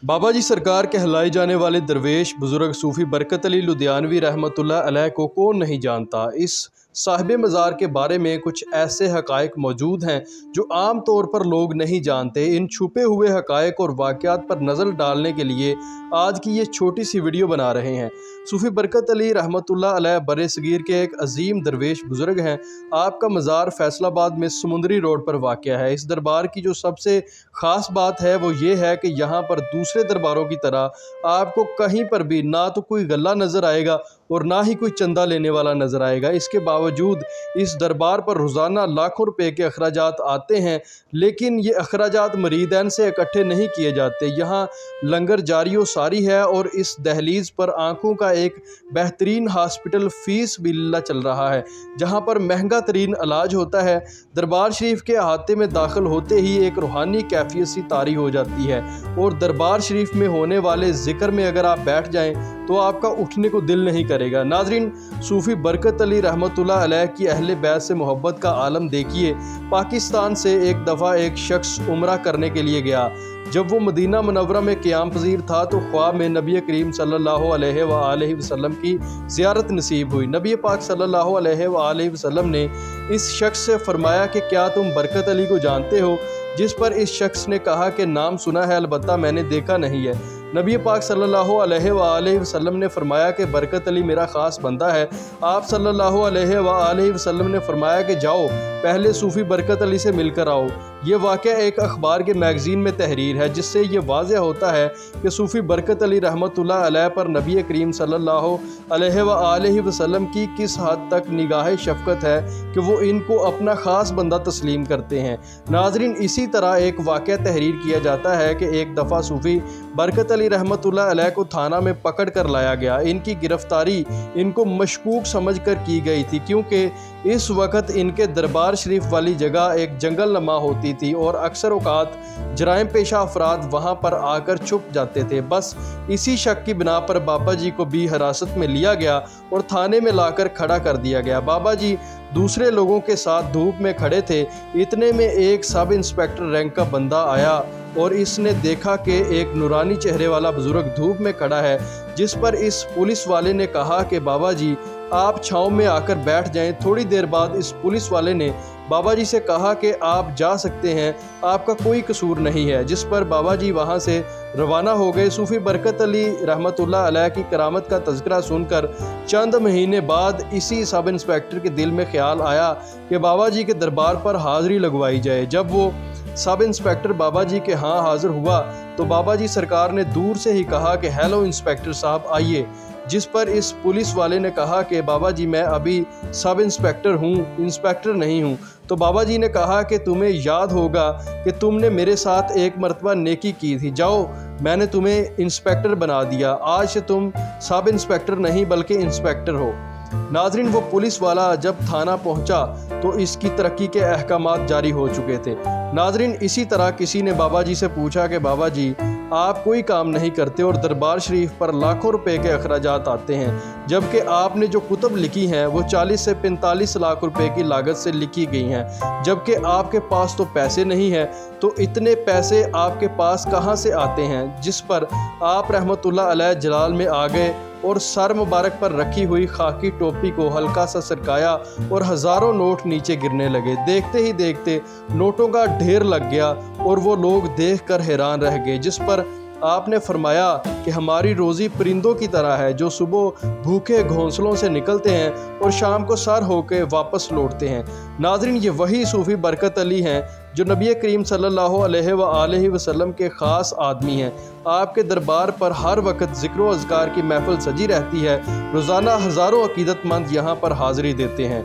बाबा जी सरकार कहलाए जाने वाले दरवेश बुजुर्ग सूफ़ी बरकत अली लुधियानवी रहमतुल्लाह अलैह को कौन नहीं जानता। इस साहिब मज़ार के बारे में कुछ ऐसे हक़ाइक़ मौजूद हैं जो आम तौर पर लोग नहीं जानते। इन छुपे हुए हक़ाइक़ और वाक़यात पर नज़र डालने के लिए आज की ये छोटी सी वीडियो बना रहे हैं। सूफ़ी बरकत अली रहमतुल्लाह अलैह बरे-सग़ीर के एक अजीम दरवेश बुजुर्ग हैं। आपका मज़ार फैसलाबाद में समुंदरी रोड पर वाक़या है। इस दरबार की जो सबसे ख़ास बात है वो ये है कि यहाँ पर दूसरे दरबारों की तरह आपको कहीं पर भी ना तो कोई गल्ला नज़र आएगा और ना ही कोई चंदा लेने वाला नज़र आएगा। इसके बावजूद इस दरबार पर रोज़ाना लाखों रुपए के अखराजात आते हैं, लेकिन ये अखराजात मुरीदैन से इकट्ठे नहीं किए जाते। यहाँ लंगर जारी व सारी है और इस दहलीज़ पर आँखों का एक बेहतरीन हॉस्पिटल फ़ीस बिल्ला चल रहा है, जहाँ पर महंगा तरीन इलाज होता है। दरबार शरीफ के अहाते में दाखिल होते ही एक रूहानी कैफियत सी तारी हो जाती है और दरबार शरीफ में होने वाले ज़िक्र में अगर आप बैठ जाएं तो आपका उठने को दिल नहीं करेगा। नाज़रीन, सूफ़ी बरकत अली रहमतुल्लाह अलैह की अहले बैत से मोहब्बत का आलम देखिए। पाकिस्तान से एक दफ़ा एक शख्स उम्रा करने के लिए गया। जब वो मदीना मुनव्वरा में क़याम पज़ीर था तो ख्वाब में नबी करीम सल्लल्लाहु अलैहि वसल्लम की ज़ियारत नसीब हुई। नबी पाक सल्लल्लाहु अलैहि वसल्लम ने इस शख्स से फरमाया कि क्या तुम बरकत अली को जानते हो? जिस पर इस शख्स ने कहा कि नाम सुना है, अलबत्ता मैंने देखा नहीं है। नबी पाक सल्लल्लाहु अलैहि वसल्लम ने फरमाया कि बरकत अली मेरा ख़ास बंदा है। आप सल्लल्लाहु अलैहि वसल्लम ने फरमाया कि जाओ पहले सूफ़ी बरकत अली से मिलकर आओ। ये वाक़या एक अखबार के मैगज़ीन में तहरीर है, जिससे ये वाज़ह होता है कि सूफ़ी बरकत अली रहमतुल्लाह अलैह पर नबी करीम सल्लल्लाहु अलैहि वसल्लम की किस हद तक निगाह शफ़क़त है कि वो इनको अपना ख़ास बंदा तस्लीम करते हैं। नाज़रीन, इसी तरह एक वाक़या तहरीर किया जाता है कि एक दफ़ा सूफ़ी बरकत अली रहमतुल्लाह अलैह को थाना में पकड़ कर लाया गया। इनकी गिरफ़्तारी इनको मशकूक समझ कर की गई थी, क्योंकि इस वक्त इनके दरबार शरीफ वाली जगह एक जंगल नमा होती थी और अक्सर औक़ात जराइम पेशा अफराद वहाँ पर आकर छुप जाते थे। बस इसी शक की बिना पर बाबा जी को भी हिरासत में लिया गया और थाने में लाकर खड़ा कर दिया गया। बाबा जी दूसरे लोगों के साथ धूप में खड़े थे। इतने में एक सब इंस्पेक्टर रैंक का बंदा आया और इसने देखा कि एक नूरानी चेहरे वाला बुजुर्ग धूप में खड़ा है, जिस पर इस पुलिस वाले ने कहा कि बाबा जी आप छाँव में आकर बैठ जाएं। थोड़ी देर बाद इस पुलिस वाले ने बाबा जी से कहा कि आप जा सकते हैं, आपका कोई कसूर नहीं है, जिस पर बाबा जी वहाँ से रवाना हो गए। सूफ़ी बरकत अली रहमतुल्लाह अलैह की करामत का तज़किरा सुनकर चंद महीने बाद इसी सब इंस्पेक्टर के दिल में ख्याल आया कि बाबा जी के दरबार पर हाज़िरी लगवाई जाए। जब वो सब इंस्पेक्टर बाबा जी के यहाँ हाज़िर हुआ तो बाबा जी सरकार ने दूर से ही कहा कि हेलो इंस्पेक्टर साहब आइए, जिस पर इस पुलिस वाले ने कहा कि बाबा जी मैं अभी सब इंस्पेक्टर हूँ, इंस्पेक्टर नहीं हूँ। तो बाबा जी ने कहा कि तुम्हें याद होगा कि तुमने मेरे साथ एक मरतबा नेकी की थी, जाओ मैंने तुम्हें इंस्पेक्टर बना दिया, आज से तुम सब इंस्पेक्टर नहीं बल्कि इंस्पेक्टर हो। नाज़रीन, वो पुलिस वाला जब थाना पहुंचा तो इसकी तरक्की के अहकामात जारी हो चुके थे। नाज़रीन, इसी तरह किसी ने बाबा जी से पूछा कि बाबा जी आप कोई काम नहीं करते और दरबार शरीफ पर लाखों रुपए के अखराजात आते हैं, जबकि आपने जो कुतुब लिखी हैं वो 40 से 45 लाख रुपए की लागत से लिखी गई हैं, जबकि आपके पास तो पैसे नहीं हैं, तो इतने पैसे आपके पास कहाँ से आते हैं? जिस पर आप रहमतुल्लाह अलैह जलाल में आ गए और सर मुबारक पर रखी हुई खाकी टोपी को हल्का सा सरकाया और हज़ारों नोट नीचे गिरने लगे। देखते ही देखते नोटों का ढेर लग गया और वो लोग देखकर हैरान रह गए, जिस पर आपने फरमाया कि हमारी रोज़ी परिंदों की तरह है जो सुबह भूखे घोंसलों से निकलते हैं और शाम को सर होकर वापस लौटते हैं। नाज़रीन, ये वही सूफ़ी बरकत अली हैं जो नबी करीम सल्लल्लाहु अलैहि वसल्लम के ख़ास आदमी हैं। आपके दरबार पर हर वक्त ज़िक्र व अज़कार की महफ़िल सजी रहती है। रोज़ाना हज़ारों अक़ीदतमंद यहाँ पर हाज़िरी देते हैं।